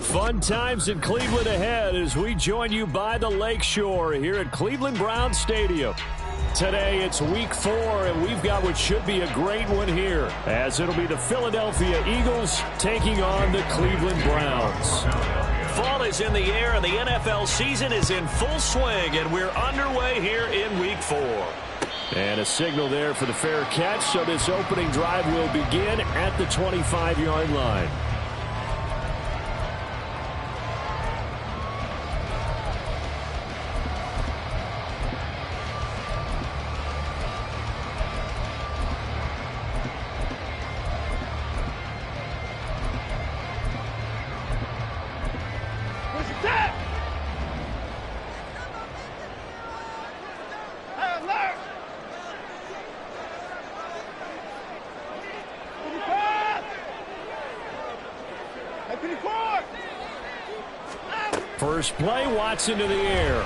Fun times in Cleveland ahead as we join you by the Lakeshore here at Cleveland Browns Stadium. Today it's week 4, and we've got what should be a great one here, as it'll be the Philadelphia Eagles taking on the Cleveland Browns. Fall is in the air, and the NFL season is in full swing, and we're underway here in week 4. And a signal there for the fair catch, so this opening drive will begin at the 25-yard line. First play, Watson to the air.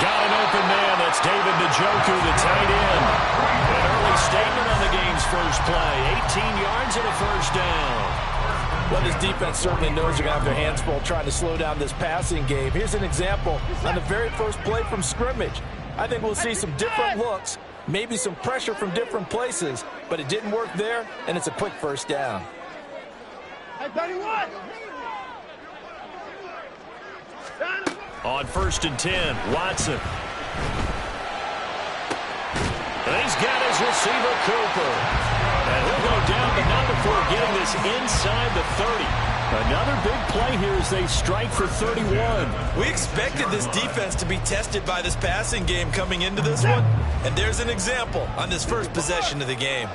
Got an open man. That's David Njoku, the tight end. An early statement on the game's first play. 18 yards and a first down. Well, this defense certainly knows they're going to have their hands full trying to slow down this passing game. Here's an example on the very first play from scrimmage. I think we'll see some different looks, maybe some pressure from different places, but it didn't work there, and it's a quick first down. Hey, 31! On 1st and 10, Watson. And he's got his receiver, Cooper. And he'll go down, but not before getting this inside the 30. Another big play here as they strike for 31. We expected this defense to be tested by this passing game coming into this one, and there's an example on this first possession of the game.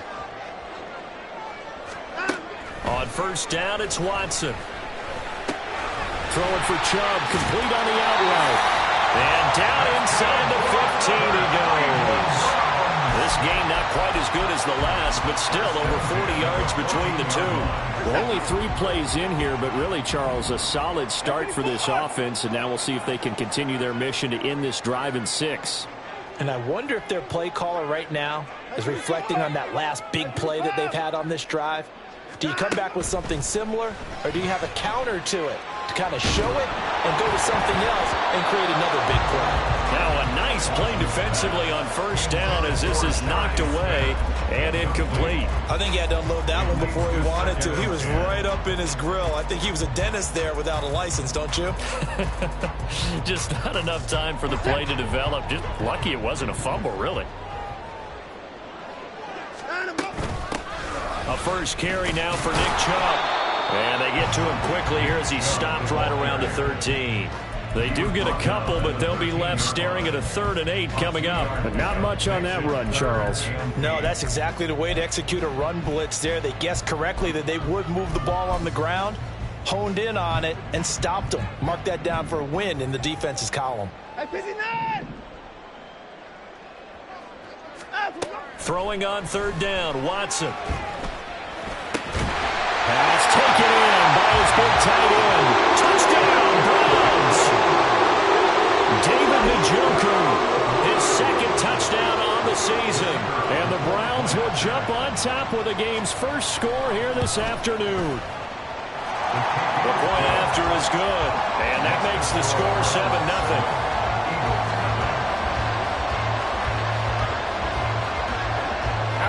On 1st down, it's Watson. Throwing for Chubb, complete on the out route. And down inside the 15 he goes. This game not quite as good as the last, but still over 40 yards between the two. Well, only 3 plays in here, but really, Charles, a solid start for this offense, and now we'll see if they can continue their mission to end this drive in 6. And I wonder if their play caller right now is reflecting on that last big play that they've had on this drive. Do you come back with something similar, or do you have a counter to it to kind of show it and go to something else and create another big play? Now a nice play defensively on 1st down as this is knocked away and incomplete. I think he had to unload that one before he wanted to. He was right up in his grill. I think he was a dentist there without a license, don't you? Just not enough time for the play to develop. Just lucky it wasn't a fumble, really. A first carry now for Nick Chubb. And they get to him quickly here as he stopped right around the 13. They do get a couple, but they'll be left staring at a 3rd and 8 coming up. But not much on that run, Charles. No, that's exactly the way to execute a run blitz there. They guessed correctly that they would move the ball on the ground, honed in on it, and stopped them. Mark that down for a win in the defense's column. Throwing on 3rd down, Watson. Pass taken in by his big tight end. Touchdown, Browns! David Njoku, his 2nd touchdown on the season. And the Browns will jump on top with the game's first score here this afternoon. The point after is good, and that makes the score 7-0.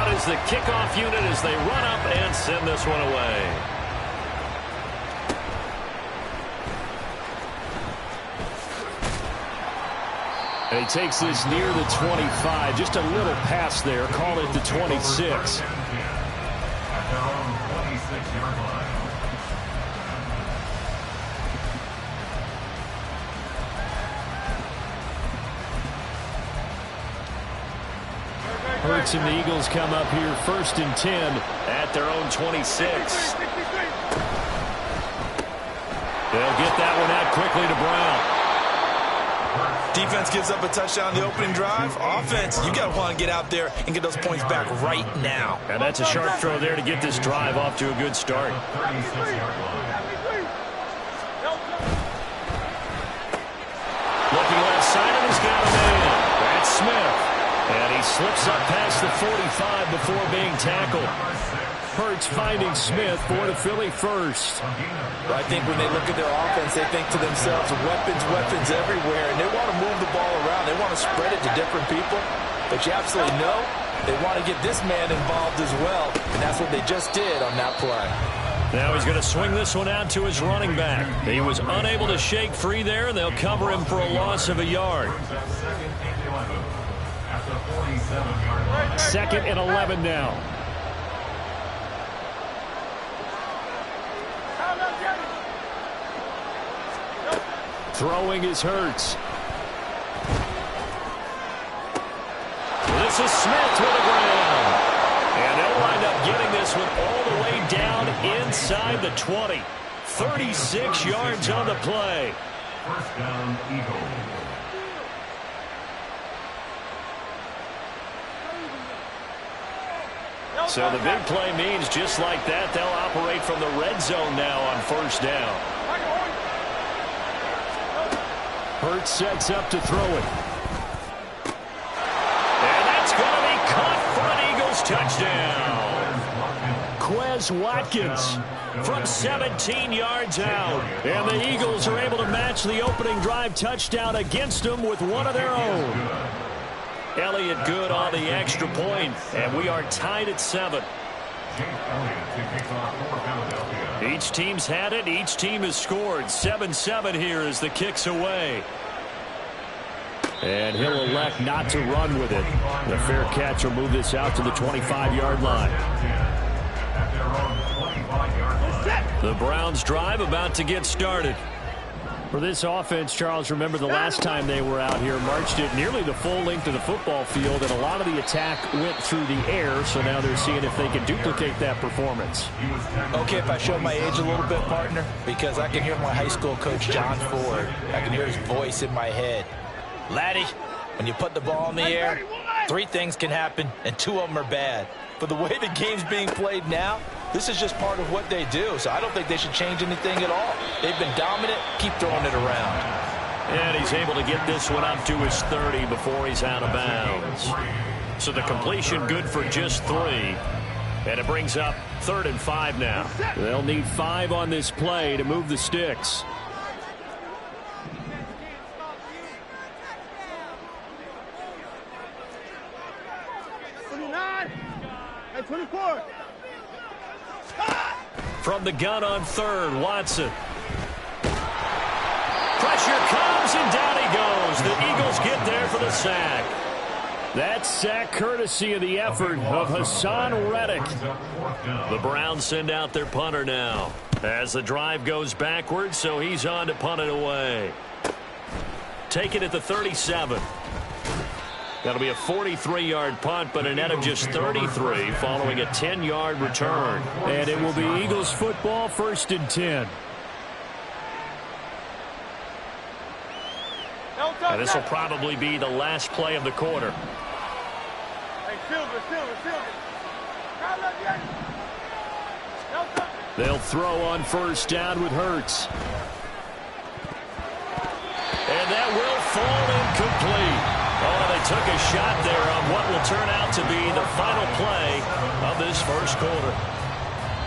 Is the kickoff unit as they run up and send this one away. And he takes this near the 25. Just a little pass there. Call it the 26. Hurts and the Eagles come up here 1st and 10 at their own 26. They'll get that one out quickly to Brown. Defense gives up a touchdown the opening drive. Offense, you got to want to get out there and get those points back right now. And that's a sharp throw there to get this drive off to a good start. Looking left side, and he's got a man. That's Smith. And he slips up past the 45 before being tackled. Hurts finding Smith for the Philly first. I think when they look at their offense, they think to themselves, weapons everywhere, and they want to move the ball around. They want to spread it to different people. But you absolutely know they want to get this man involved as well, and that's what they just did on that play. Now he's going to swing this one out to his running back. He was unable to shake free there, and they'll cover him for a loss of a yard. 2nd and 11 now. Throwing is Hurts. This is Smith to the ground. And they'll wind up getting this one all the way down inside the 20. 36 yards on the play. First down, Eagles. So the big play means just like that, they'll operate from the red zone now on first down. Hurts sets up to throw it. And that's going to be caught for an Eagles touchdown. Quez Watkins from 17 yards out. And the Eagles are able to match the opening drive touchdown against them with one of their own. Elliott good on the extra point, and we are tied at 7. Each team's had it. Each team has scored. 7-7 here as the kick's away. And he'll elect not to run with it. The fair catch will move this out to the 25-yard line. The Browns drive about to get started. For this offense, Charles, remember the last time they were out here, marched it nearly the full length of the football field, and a lot of the attack went through the air, so now they're seeing if they can duplicate that performance. Okay, if I show my age a little bit, partner, because I can hear my high school coach, John Ford. I can hear his voice in my head. Laddie, when you put the ball in the air, 3 things can happen, and 2 of them are bad. But the way the game's being played now, this is just part of what they do, so I don't think they should change anything at all. They've been dominant. Keep throwing it around. And he's able to get this one up to his 30 before he's out of bounds. So the completion good for just 3. And it brings up 3rd and 5 now. They'll need 5 on this play to move the sticks. And 24. From the gun on 3rd, Watson. Pressure comes, and down he goes. The Eagles get there for the sack. That sack courtesy of the effort of Hassan Reddick. The Browns send out their punter now as the drive goes backwards, so he's on to punt it away. Take it at the 37. That'll be a 43-yard punt, but a net of just 33 following a 10-yard return. And it will be Eagles football, 1st and 10. And this will probably be the last play of the quarter. They'll throw on 1st down with Hurts. And that will fall incomplete. Oh, they took a shot there on what will turn out to be the final play of this 1st quarter.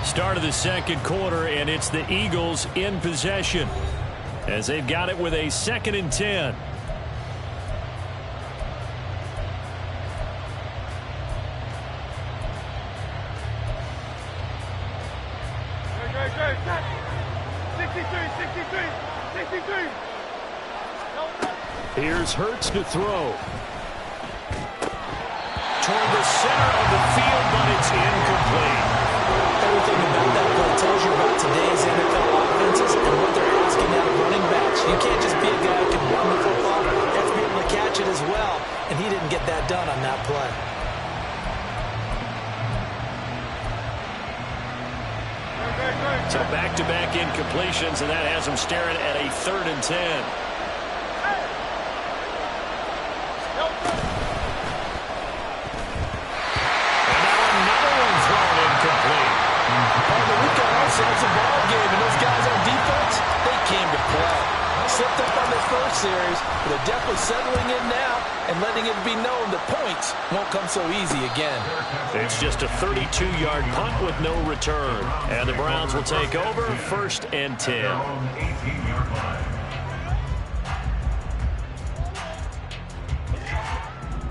Start of the 2nd quarter, and it's the Eagles in possession as they've got it with a 2nd and 10. Here's Hurts to throw. Toward the center of the field, but it's incomplete. Everything about that play tells you about today's NFL offenses and what they're asking out of running backs. You can't just be a guy who can run the football. You have to be able to catch it as well, and he didn't get that done on that play. So back-to-back incompletions, and that has them staring at a 3rd and 10. And now another one thrown incomplete. We've got ourselves a ball game, and those guys on defense, they came to play. Slipped up on their first series, but they're definitely settling in now and letting it be known that points won't come so easy again. It's just a 32-yard punt with no return. And the Browns will take over 1st and 10. 18-yard line.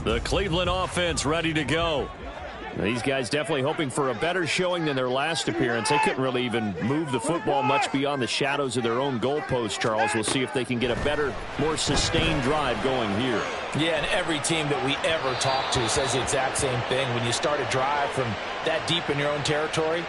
The Cleveland offense ready to go. These guys definitely hoping for a better showing than their last appearance. They couldn't really even move the football much beyond the shadows of their own goalpost, Charles. We'll see if they can get a better, more sustained drive going here. Yeah, and every team that we ever talk to says the exact same thing. When you start a drive from that deep in your own territory,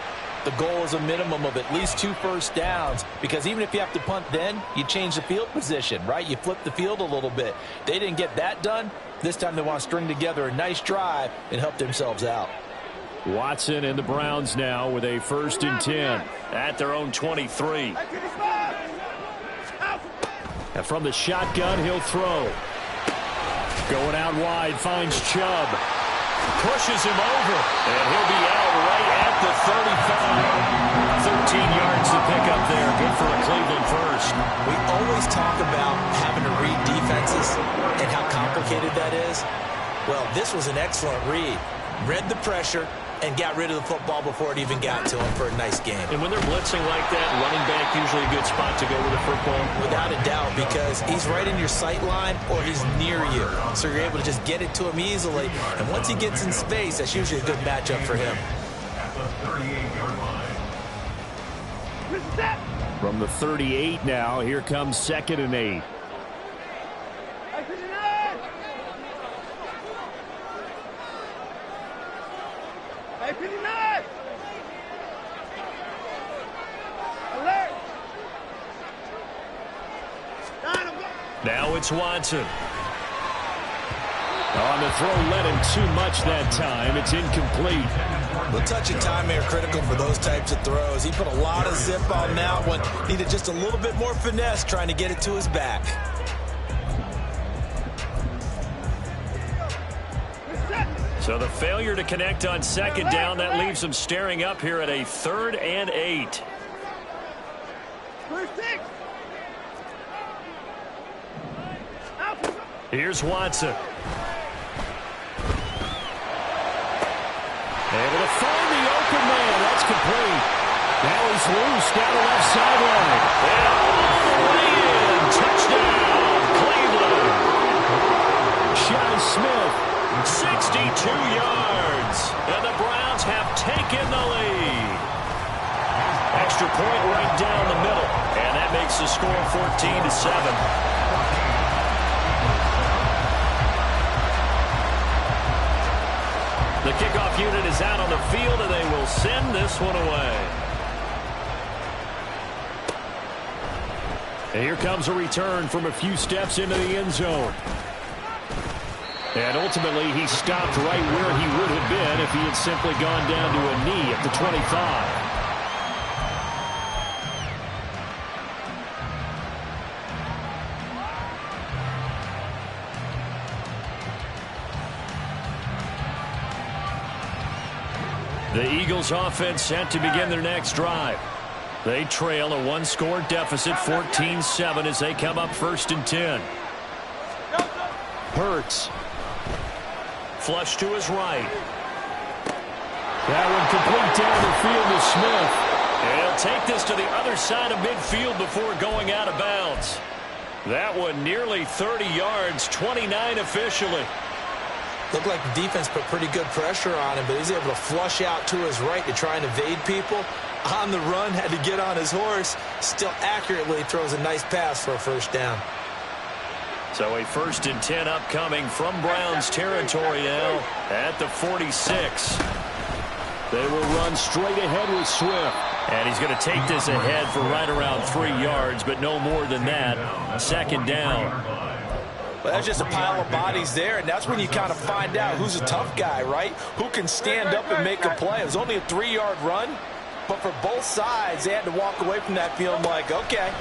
the goal is a minimum of at least 2 first downs, because even if you have to punt then, you change the field position, right? You flip the field a little bit. They didn't get that done. This time they want to string together a nice drive and help themselves out. Watson and the Browns now with a 1st and 10 at their own 23. And from the shotgun, he'll throw. Going out wide, finds Chubb. Pushes him over, and he'll be out right at the 35. 13 yards to pick up there. Good for a Cleveland first. We always talk about having to read defenses and how complicated that is. Well, this was an excellent read. Read the pressure and got rid of the football before it even got to him for a nice game. And when they're blitzing like that, running back usually a good spot to go with the football. Without a doubt, because he's right in your sight line or he's near you. So you're able to just get it to him easily. And once he gets in space, that's usually a good matchup for him. At the 38-yard line. From the 38 now, here comes 2nd and 8. Now it's Watson. On the throw, led him too much that time. It's incomplete. The touch and time are critical for those types of throws. He put a lot of zip on that one. Needed just a little bit more finesse trying to get it to his back. So the failure to connect on 2nd down, that leaves him staring up here at a 3rd and 8. Here's Watson. Able to find the open man. That's complete. Now he's loose down the left sideline. And all the way in. Touchdown, Cleveland. Shi Smith. 62 yards. And the Browns have taken the lead. Extra point right down the middle. And that makes the score 14-7. The kickoff unit is out on the field, and they will send this one away. And here comes a return from a few steps into the end zone. And ultimately, he stopped right where he would have been if he had simply gone down to a knee at the 25. The Eagles offense set to begin their next drive. They trail a 1-score deficit, 14-7, as they come up 1st and 10. Hurts. Flush to his right. That one complete down the field to Smith. And he'll take this to the other side of midfield before going out of bounds. That one nearly 30 yards, 29 officially. Looked like the defense put pretty good pressure on him, but he's able to flush out to his right to try and evade people. On the run, had to get on his horse. Still accurately throws a nice pass for a 1st down. So a 1st and 10 upcoming from Browns territory now at the 46. They will run straight ahead with Swift. And he's going to take this ahead for right around 3 yards, but no more than that. 2nd down. Well, that's just a pile of bodies there, and that's when you kind of find out who's a tough guy, right? Who can stand up and make a play. It was only a 3-yard run, But for both sides, they had to walk away from that feeling like, okay,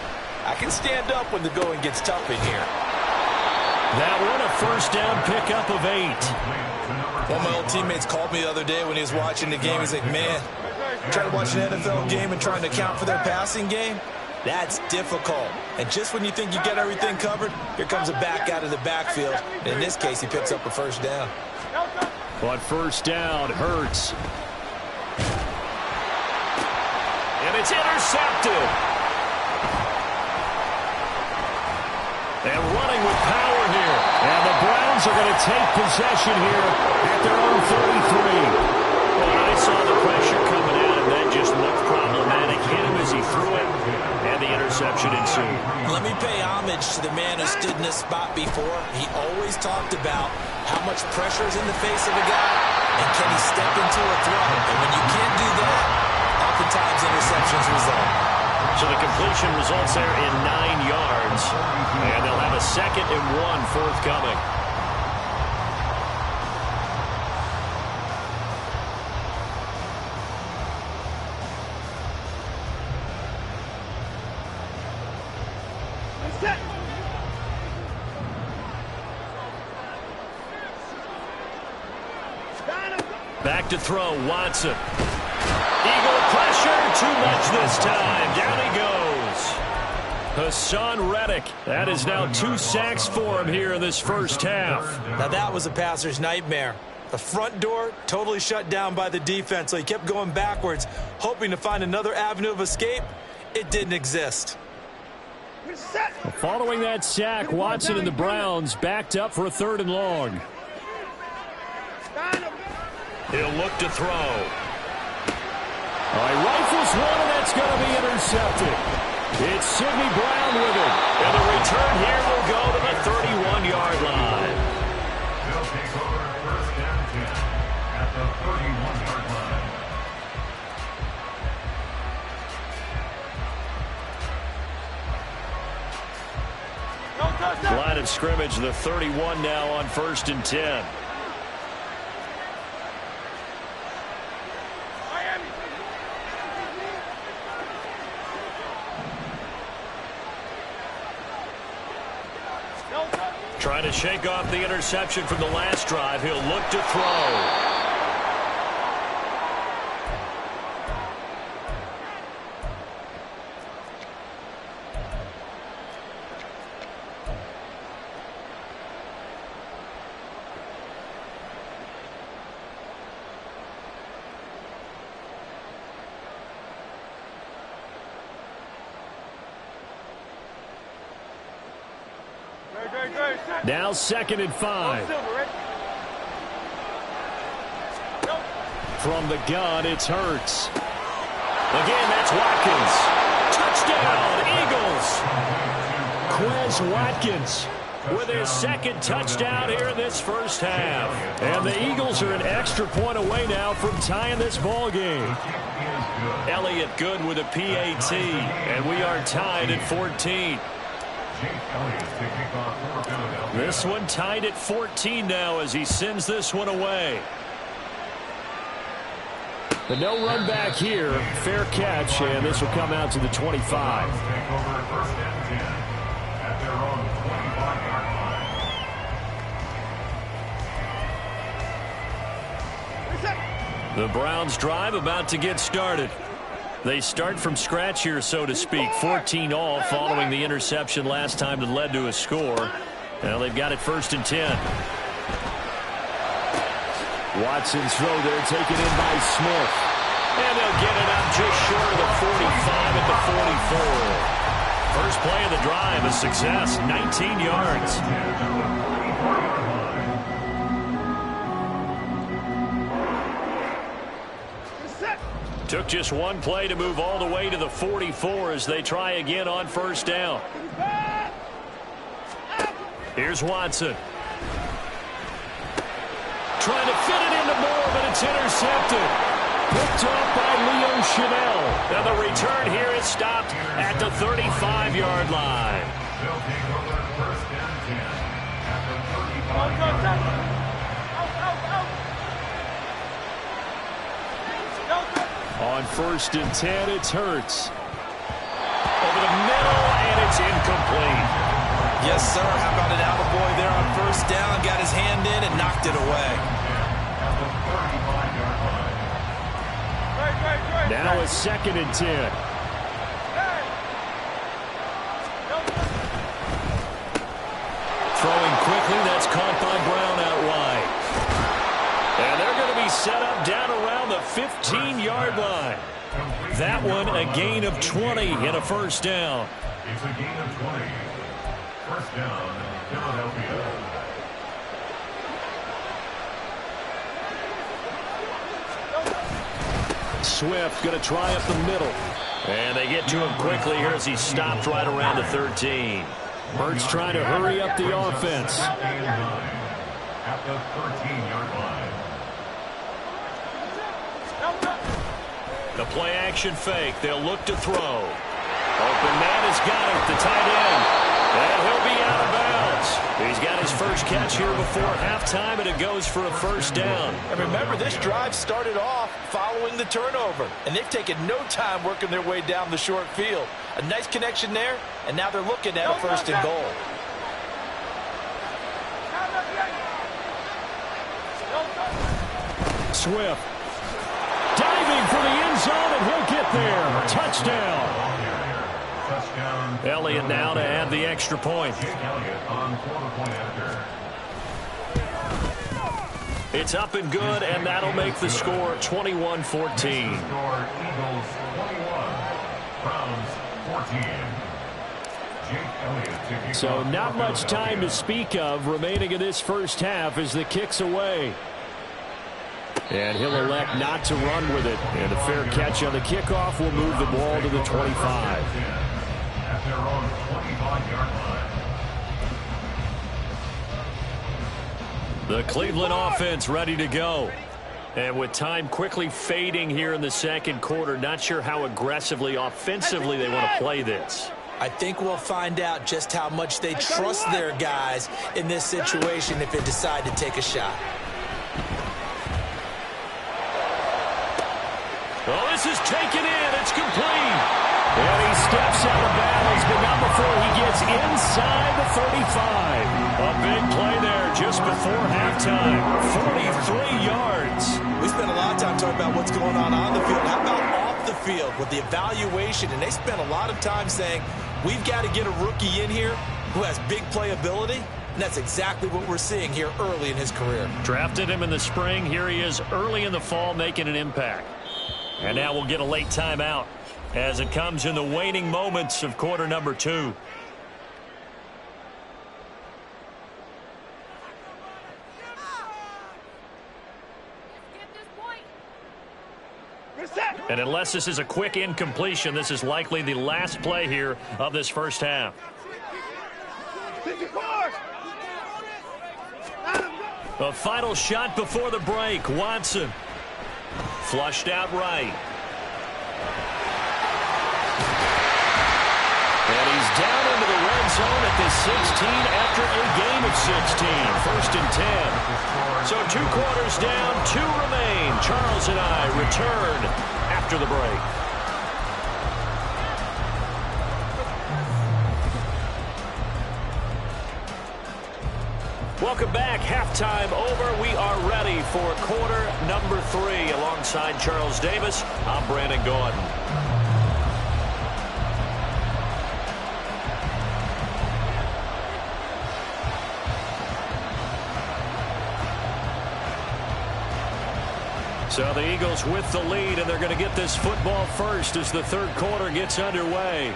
I can stand up when the going gets tough in here. That one, a first down pickup of 8. One of my old teammates called me the other day when he was watching the game. He's like, man, trying to watch an NFL game and trying to account for their passing game? That's difficult. And just when you think you get everything covered, here comes a back out of the backfield. And in this case, he picks up a first down. But first down hurts. And it's intercepted. And running with power here. And the Browns are going to take possession here at their own 33. Well, I saw the pressure coming out, and that just looked problematic. Hit him as he threw it, and the interception ensued. Let me pay homage to the man who stood in this spot before. He always talked about how much pressure is in the face of a guy, and can he step into a throw. And when you can't do that, oftentimes interceptions result. So the completion results there in 9 yards, and they'll have a 2nd and 1 forthcoming. Back to throw, Watson. Eagle pressure, too much this time. Down he goes. Hassan Reddick. That is now 2 sacks for him here in this first half. Now that was a passer's nightmare. The front door totally shut down by the defense, so he kept going backwards, hoping to find another avenue of escape. It didn't exist. Following that sack, Watson and the Browns backed up for a 3rd and long. He'll look to throw. All right, rifles one, and that's going to be intercepted. It's Sidney Brown with it. And the return here will go to the 31-yard line. They'll take over first and 10 at the 31-yard line. Line of scrimmage, the 31 now on 1st and 10. Trying to shake off the interception from the last drive. He'll look to throw. Now 2nd and 5. From the gun, it's Hurts. Again, that's Watkins. Touchdown, Eagles. Quez Watkins With his 2nd touchdown here in this first half. And the Eagles are an extra point away now from tying this ball game. Elliott Good with a PAT, and we are tied at 14. This one tied at 14 now as he sends this one away. But no run back here. Fair catch, and this will come out to the 25. The Browns drive about to get started. They start from scratch here, so to speak. 14 all following the interception last time that led to a score. Now they've got it 1st and 10. Watson's throw there taken in by Smith. And they'll get it up just short of the 45 at the 44. First play of the drive, a success, 19 yards. Took just one play to move all the way to the 44 as they try again on 1st down. Here's Watson. Trying to fit it into Moore, but it's intercepted. Picked off by Leo Chanel. And the return here is stopped at the 35-yard line. They'll take over 1st and 10 at the 35-yard line. On On 1st and 10, it's Hurts. Over the middle, and it's incomplete. Yes, sir. How about an attaboy there on 1st down? Got his hand in and knocked it away. Now it's 2nd and 10. Throwing quickly, that's caught by Brown out wide. And they're going to be set up down around the 15-yard line. That one a gain of 20 and a 1st down. It's a gain of 20. 1st down, Philadelphia. Swift going to try up the middle. And they get to him quickly here as he stopped right around the 13. Hurts trying to hurry up the offense. At the 13-yard line. The play-action fake. They'll look to throw. Open man has got it, the tight end. And he'll be out of bounds. He's got his first catch here before halftime, and it goes for a 1st down. And remember, this drive started off following the turnover, and they've taken no time working their way down the short field. A nice connection there, and now they're looking at a 1st and goal. Swift diving for the end zone, and he'll get there. Touchdown. Elliott now to add the extra point. It's up and good, and that'll make the score 21-14. Eagles 21, Browns 14. So not much time to speak of remaining in this 1st half as the kick's away. And he'll elect not to run with it. And a fair catch on the kickoff will move the ball to the 25. At their own 25-yard line. The Cleveland offense ready to go. And with time quickly fading here in the 2nd quarter, not sure how aggressively, offensively they want to play this. I think we'll find out just how much they trust their guys in this situation if they decide to take a shot. Oh, this is taken in. It's complete. And he steps out of bounds, but not before he gets inside the 35. A big play there just before halftime. 43 yards. We spent a lot of time talking about what's going on the field. How about off the field with the evaluation? And they spent a lot of time saying, we've got to get a rookie in here who has big playability. And that's exactly what we're seeing here early in his career. Drafted him in the spring. Here he is early in the fall making an impact. And now we'll get a late timeout as it comes in the waning moments of quarter number 2. And unless this is a quick incompletion, this is likely the last play here of this 1st half. A final shot before the break. Watson flushed out right. And he's down into the red zone at the 16 after a game of 16. 1st and 10. So 2 quarters down, 2 remain. Charles and I return after the break. Welcome back. Halftime over. We are ready for quarter number 3. Alongside Charles Davis, I'm Brandon Gordon. So the Eagles with the lead, and they're going to get this football first as the 3rd quarter gets underway.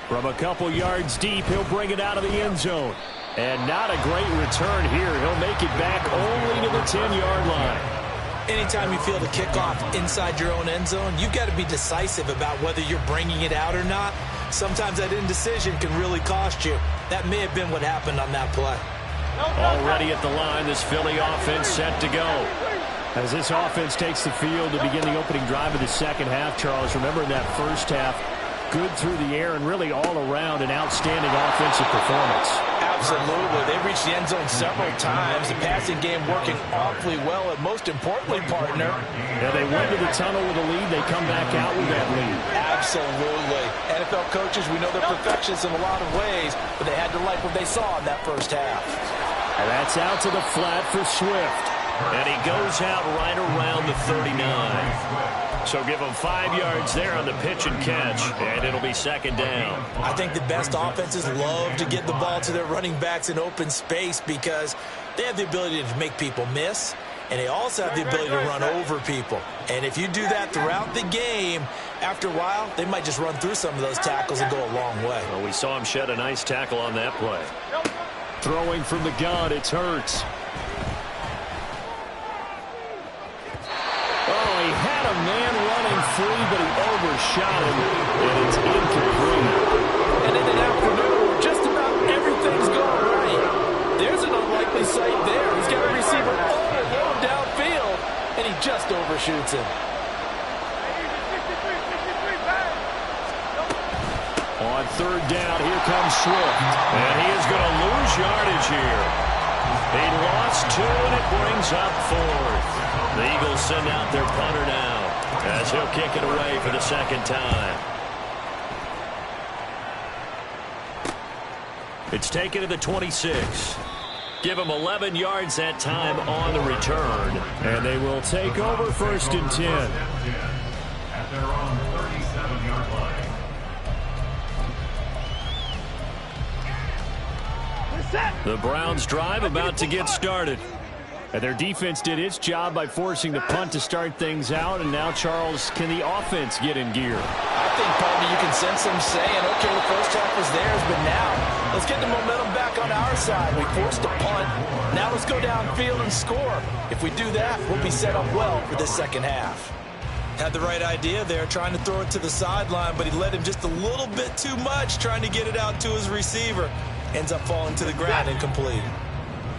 From a couple yards deep, he'll bring it out of the end zone. And not a great return here. He'll make it back only to the 10-yard line. Anytime you feel the kickoff inside your own end zone, you've got to be decisive about whether you're bringing it out or not. Sometimes that indecision can really cost you. That may have been what happened on that play. Already at the line, this Philly offense set to go. As this offense takes the field to begin the opening drive of the 2nd half, Charles, remember in that 1st half, good through the air and really all around an outstanding offensive performance. Absolutely. They've reached the end zone several times. The passing game working awfully well, and most importantly, partner. Yeah, they went to the tunnel with a lead. They come back out with that lead. Absolutely. NFL coaches, we know they're perfectionists in a lot of ways, but they had to like what they saw in that first half. And that's out to the flat for Swift. And he goes out right around the 39. So give him 5 yards there on the pitch and catch, and it'll be second down. I think the best offenses love to get the ball to their running backs in open space because they have the ability to make people miss, and they also have the ability to run over people. And if you do that throughout the game, after a while, they might just run through some of those tackles and go a long way. Well, we saw him shed a nice tackle on that play. Throwing from the gun, it's Hurts. Oh, he had a man running free, but he overshot him, and it's incomplete. And in an afternoon where just about everything's going right, there's an unlikely sight there. He's got a receiver all alone downfield, and he just overshoots him. On third down, here comes Swift. And he is going to lose yardage here. He lost 2, and it brings up 4th. The Eagles send out their punter now as he'll kick it away for the second time. It's taken to the 26. Give him 11 yards that time on the return. And they will take over 1st and 10. At their own 37-yard line. The Browns drive about to get started. And their defense did its job by forcing the punt to start things out. And now, Charles, can the offense get in gear? I think, partner, you can sense them saying, okay, the first half was theirs, but now let's get the momentum back on our side. We forced a punt. Now let's go downfield and score. If we do that, we'll be set up well for this second half. Had the right idea there, trying to throw it to the sideline, but he led him just a little bit too much, trying to get it out to his receiver. Ends up falling to the ground incomplete.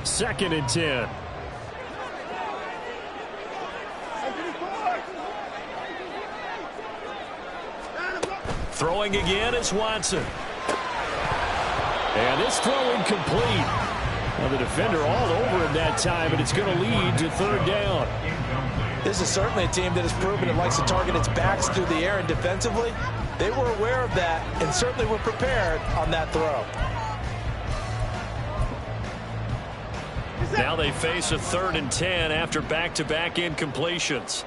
2nd and 10. Throwing again is Watson. And this throw incomplete. Well, the defender all over him that time, and it's going to lead to 3rd down. This is certainly a team that has proven it likes to target its backs through the air, and defensively, they were aware of that and certainly were prepared on that throw. Now they face a 3rd and 10 after back-to-back incompletions.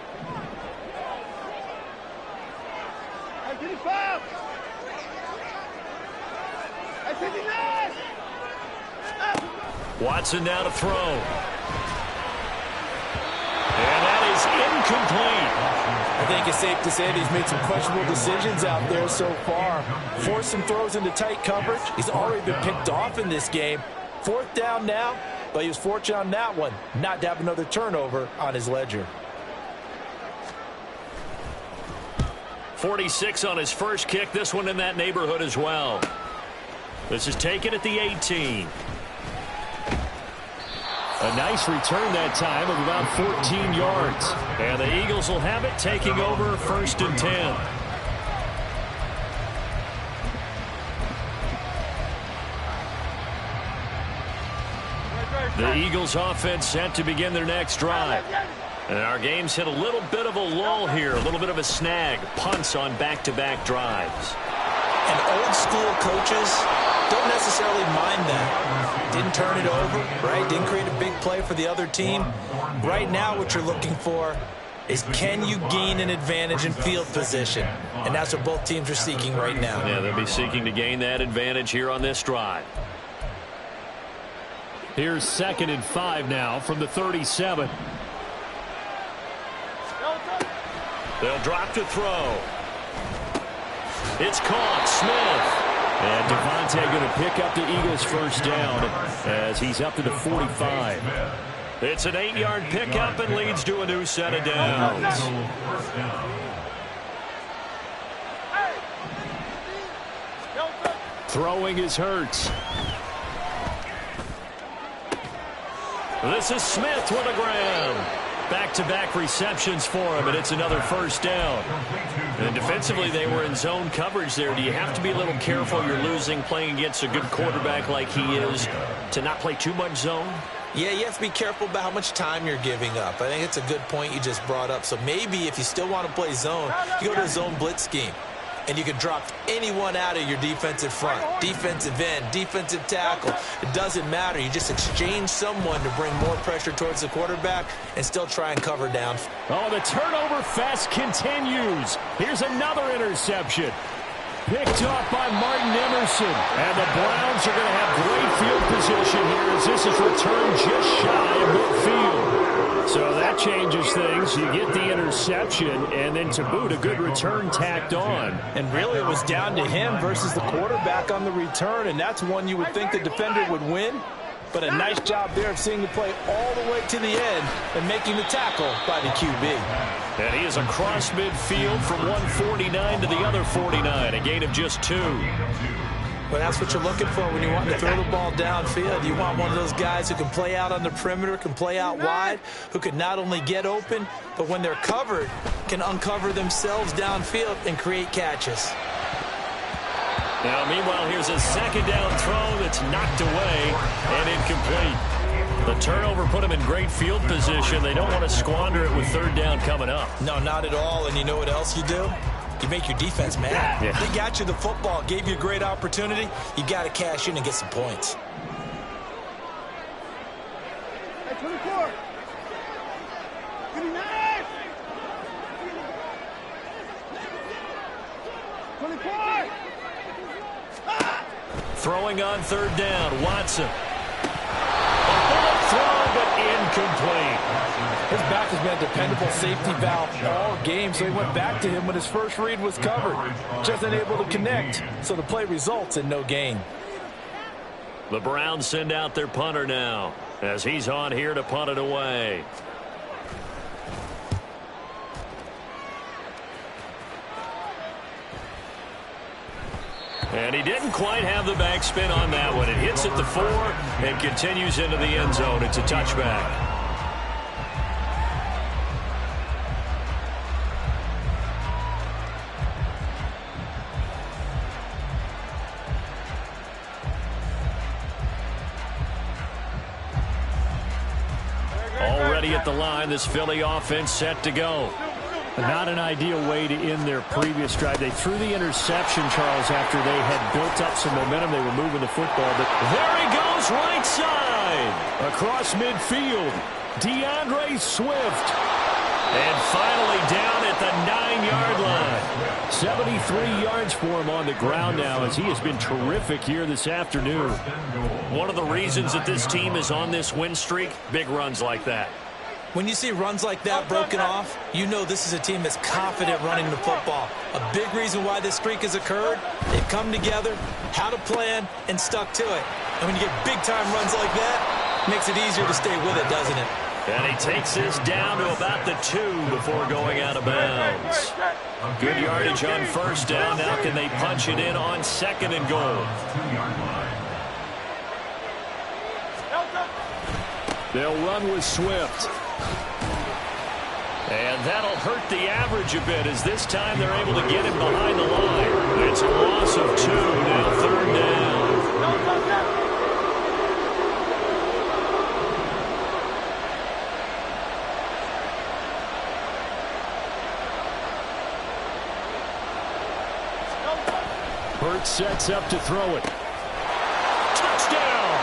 Watson now to throw. And that is incomplete. I think it's safe to say that he's made some questionable decisions out there so far. Forced some throws into tight coverage. He's already been picked off in this game. 4th down now, but he was fortunate on that one not to have another turnover on his ledger. 46 on his first kick. This one in that neighborhood as well. This is taken at the 18. A nice return that time of about 14 yards. And the Eagles will have it, taking over 1st and 10. The Eagles offense set to begin their next drive. And our game's hit a little bit of a lull here, a little bit of a snag. Punts on back-to-back drives. And old school coaches don't necessarily mind that. Didn't turn it over, right? Didn't create a big play for the other team. Right now what you're looking for is, can you gain an advantage in field position? And that's what both teams are seeking right now. Yeah, they'll be seeking to gain that advantage here on this drive. Here's 2nd and 5 now from the 37. They'll drop to throw. It's caught. Smith. And Devontae going to pick up the Eagles' first down as he's up to the 45. It's an 8-yard pickup and leads to a new set of downs. Throwing is Hurts. This is Smith with a grab. Back-to-back receptions for him, and it's another first down. And defensively, they were in zone coverage there. Do you have to be a little careful? You're losing playing against a good quarterback like he is to not play too much zone? Yeah, you have to be careful about how much time you're giving up. I think it's a good point you just brought up. So maybe if you still want to play zone, you go to a zone blitz scheme. And you can drop anyone out of your defensive front, defensive end, defensive tackle. It doesn't matter. You just exchange someone to bring more pressure towards the quarterback and still try and cover down. Oh, the turnover fest continues. Here's another interception. Picked off by Martin Emerson. And the Browns are going to have great field position here as this is returned just shy of midfield. So that changes things. You get the interception, and then to boot, a good return tacked on. And really, it was down to him versus the quarterback on the return, and that's one you would think the defender would win. But a nice job there of seeing the play all the way to the end and making the tackle by the QB. And he is across midfield from one 49 to the other 49, a gain of just 2. Well, that's what you're looking for when you want to throw the ball downfield. You want one of those guys who can play out on the perimeter, can play out wide, who can not only get open, but when they're covered, can uncover themselves downfield and create catches. Now, meanwhile, here's a second down throw that's knocked away and incomplete. The turnover put them in great field position. They don't want to squander it with third down coming up. No, not at all. And you know what else you do? You make your defense mad. Yeah. They got you the football, gave you a great opportunity. You got to cash in and get some points. Hey, 24. 29. 24. Throwing on third down, Watson. A bullet throw, but incomplete. His back has been a dependable safety valve all game, so he went back to him when his first read was covered. Just unable to connect, so the play results in no gain. The Browns send out their punter now as he's on here to punt it away. And he didn't quite have the backspin on that one. It hits at the 4 and continues into the end zone. It's a touchback. Already at the line, this Philly offense set to go. Not an ideal way to end their previous drive. They threw the interception, Charles, after they had built up some momentum. They were moving the football. But there he goes, right side. Across midfield, DeAndre Swift. And finally down at the 9-yard line. 73 yards for him on the ground now as he has been terrific here this afternoon. One of the reasons that this team is on this win streak, big runs like that. When you see runs like that broken off, you know this is a team that's confident running the football. A big reason why this streak has occurred, they've come together, had a plan, and stuck to it. And when you get big-time runs like that, it makes it easier to stay with it, doesn't it? And he takes this down to about the 2 before going out of bounds. Good yardage on first down. Now can they punch it in on second and goal? They'll run with Swift. And that'll hurt the average a bit as this time they're able to get him behind the line. It's a loss of 2, now third down. Hurts sets up to throw it. Touchdown!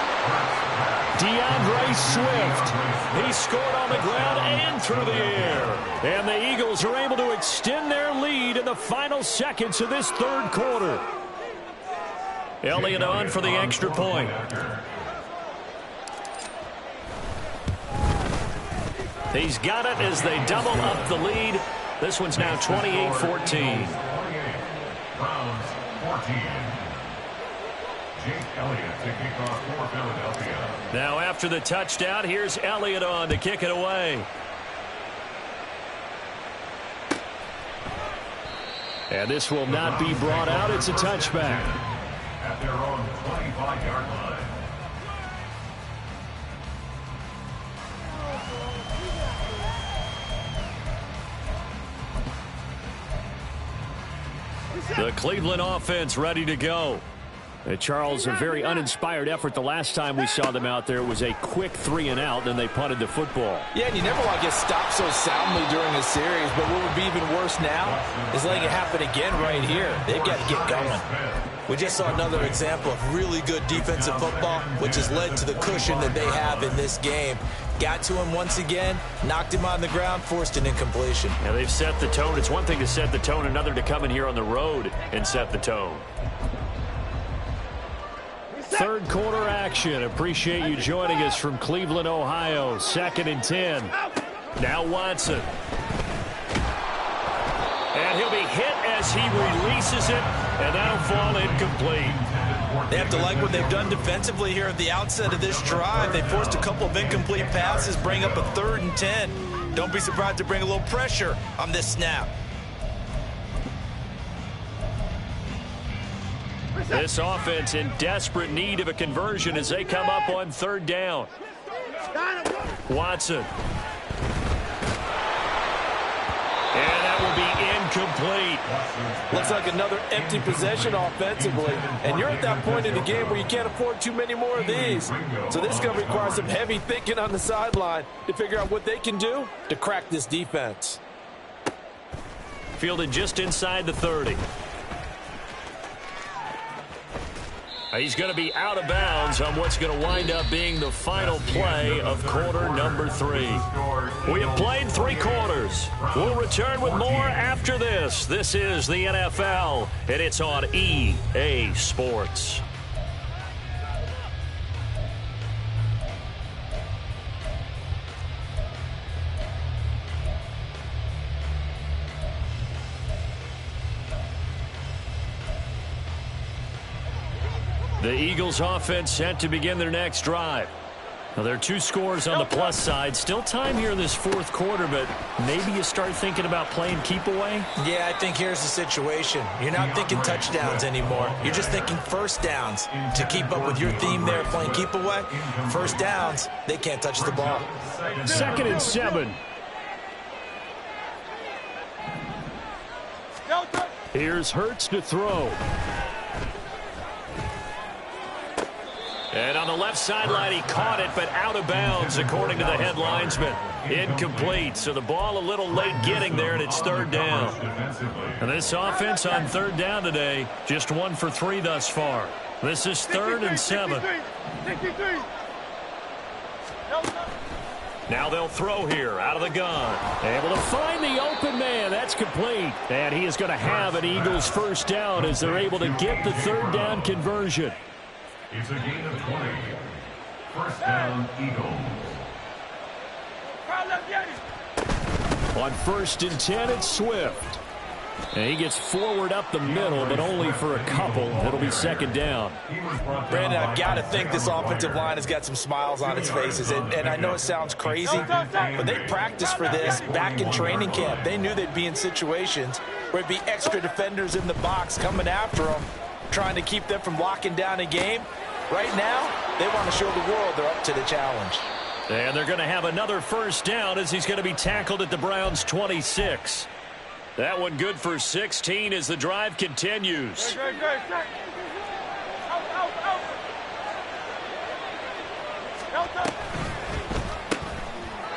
DeAndre Swift. He scored on the ground and through the air. And the Eagles are able to extend their lead in the final seconds of this third quarter. Elliott on for the extra point. He's got it as they double up the lead. This one's now 28-14. Browns 14. Jake Elliott to kick off for Philadelphia. Now after the touchdown, here's Elliott on to kick it away. And this will not be brought out. It's a touchback. At their own 25-yard line. The Cleveland offense ready to go. Charles, a very uninspired effort the last time we saw them out there. It was a quick 3-and-out, then they punted the football. Yeah, and you never want to get stopped so soundly during a series, but what would be even worse now is letting it happen again right here. They've got to get going. We just saw another example of really good defensive football, which has led to the cushion that they have in this game. Got to him once again, knocked him on the ground, forced an incompletion. Now they've set the tone. It's one thing to set the tone, another to come in here on the road and set the tone. Third quarter action. Appreciate you joining us from Cleveland, Ohio. 2nd and 10. Now Watson. And he'll be hit as he releases it, and that'll fall incomplete. They have to like what they've done defensively here at the outset of this drive. They forced a couple of incomplete passes, bring up a 3rd and 10. Don't be surprised to bring a little pressure on this snap. This offense in desperate need of a conversion as they come up on 3rd down. Watson. And that will be incomplete. Looks like another empty possession offensively. And you're at that point in the game where you can't afford too many more of these. So this is going to require some heavy thinking on the sideline to figure out what they can do to crack this defense. Fielded just inside the 30. He's going to be out of bounds on what's going to wind up being the final play of quarter number 3. We have played 3 quarters. We'll return with more after this. This is the NFL, and it's on EA Sports. The Eagles offense set to begin their next drive. Now, there are 2 scores on the plus side. Still time here in this 4th quarter, but maybe you start thinking about playing keep away? Yeah, I think here's the situation. You're not thinking touchdowns anymore. You're just thinking first downs. To keep up with your theme there, playing keep away, first downs, they can't touch the ball. 2nd and 7. Here's Hurts to throw. And on the left sideline, he caught it, but out of bounds, according to the head linesman. Incomplete, so the ball a little late getting there, and it's 3rd down. And this offense on 3rd down today, just 1 for 3 thus far. This is 3rd and 7. Now they'll throw here, out of the gun. Able to find the open man. That's complete. And he is going to have an Eagles first down as they're able to get the 3rd down conversion. It's a gain of 20. First down, Eagles. On 1st and 10, it's Swift. And he gets forward up the middle, but only for a couple. It'll be 2nd down. Brandon, I've got to think this offensive line has got some smiles on its faces. And I know it sounds crazy, but they practiced for this back in training camp. They knew they'd be in situations where it'd be extra defenders in the box coming after them, trying to keep them from locking down a game. Right now, they want to show the world they're up to the challenge. And they're going to have another first down as he's going to be tackled at the Browns' 26. That one good for 16 as the drive continues.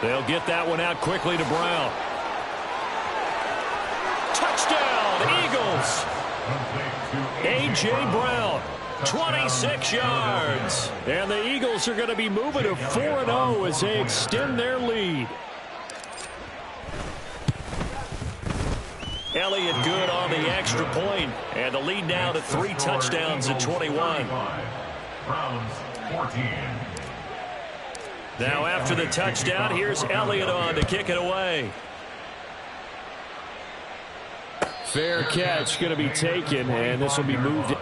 They'll get that one out quickly to Brown. Touchdown, Eagles! A.J. Brown, 26 yards. And the Eagles are going to be moving to 4-0 as they extend their lead. Elliott good on the extra point, and the lead now to 3 touchdowns at 21. Browns 14. Now after the touchdown, here's Elliott on to kick it away. Fair catch going to be taken, and this will be moved